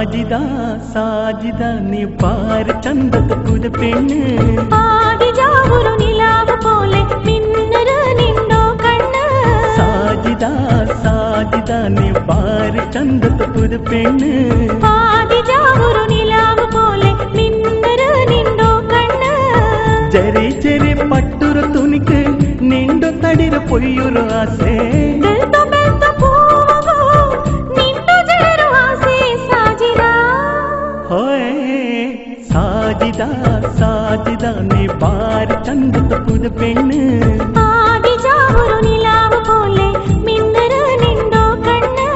സാജിദ സാജിദ നീ പാര ചന്തത്ത് പുതുപെണ്ണ് പാതിജാവൊരു നിലാവ് പോലെ മിന്നല് നിന്നോ കണ്ണ് സാജിദ സാജിദ നീ പാര ചന്തത്ത് പുതുപെണ്ണ് പാതിജാവൊരു നിലാവ് പോലെ മിന്നല് നിന്നോ കണ്ണ് ചെറി ചെറി പട്ടുരു തുണിക്ക് നിണ്ടു തടിര പൊയ്യൊരു ആസെ സാജിദ സാജിദ നീ പാര ചന്തത്ത് പുതുപെണ്ണ് പാതിജാവൊരു നിലാവ് പോലെ മിന്നല് നിന്നോ കണ്ണ്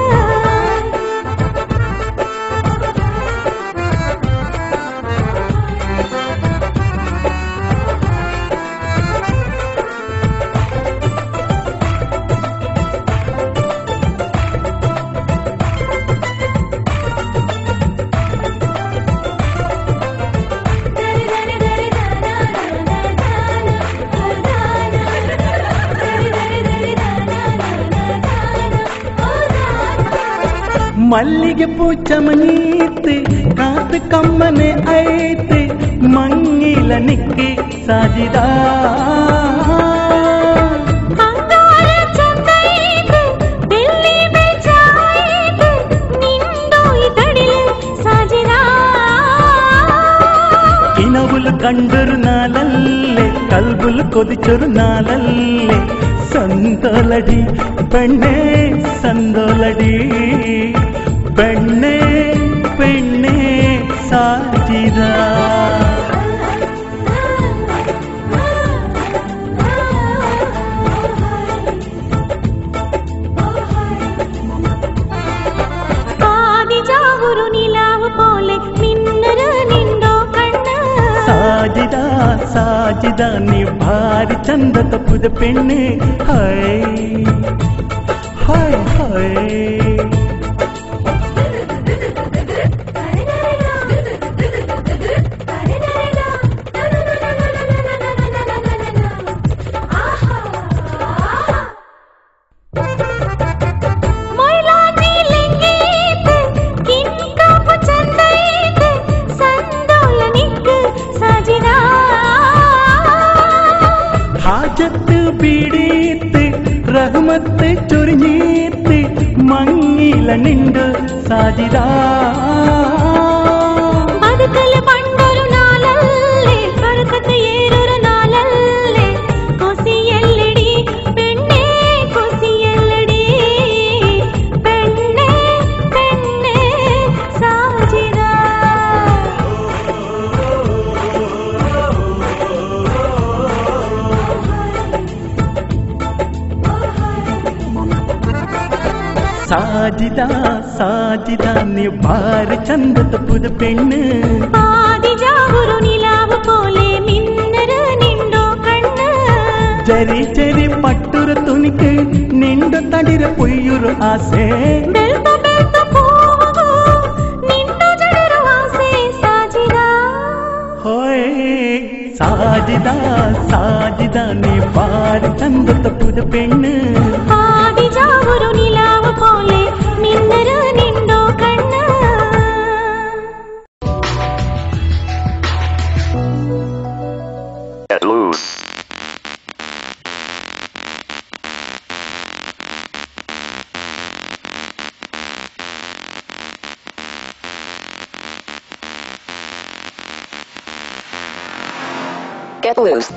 മല്ലികപ്പൂ ചമനീത്ത് കാത്ത് കമ്മനെ അയത്ത് മങ്ങില നിക്ക് സാജിദ ഇനവുല് കണ്ടൊരു നാളല്ലേ കൽബുൽ കൊതിച്ചൊരു നാളല്ലേ സന്തോലടി പെണ്ണേ സന്തോലടി പെണ്ണേ പെണ്ണേ സാജിദ പാതിജാവൊരു നിലാവ് പോലെ മിന്നല് നിന്നോ കണ്ണ് സാജിദ സാജിദ നീ ഭാരി ചന്തത്ത് പുതുപെണ്ണ് ഹായ് ഹായ് ഹായ് ഹാജത്ത് പീഡീത്ത് റഹ്മത്ത് ചൊരിഞ്ഞീത്ത് മങ്ങില നിണ്ട് സാജിദ ബതുക്കല് പണ്ടൊരു നാളല്ലേ ബർക്കത്ത് ഏറൊരു നാളല്ലേ കൊസിയല്ലടി പെണ്ണേ കൊസിയല്ലടി പെണ്ണേ പെണ്ണേ സാജിദ സാജിദ സാജിദ നീ ഭാര ചന്തത്ത് പുതുപെണ്ണ് പാതിജാവൊരു നിലാവ് പോലെ മിന്നല് നിന്നോ കണ്ണ് ചെറി ചെറി പട്ടുരു തുണിക്ക് നിണ്ടു തടിര പൊയ്യൊരു ആസെ സാജിദ സാജിദ നീ പാര ചന്തത്ത് പുതുപെണ്ണ് പാതിജാവൊരു നിലാവ് പോലെ മിന്നല് നിന്നോ കണ്ണ് Get loose.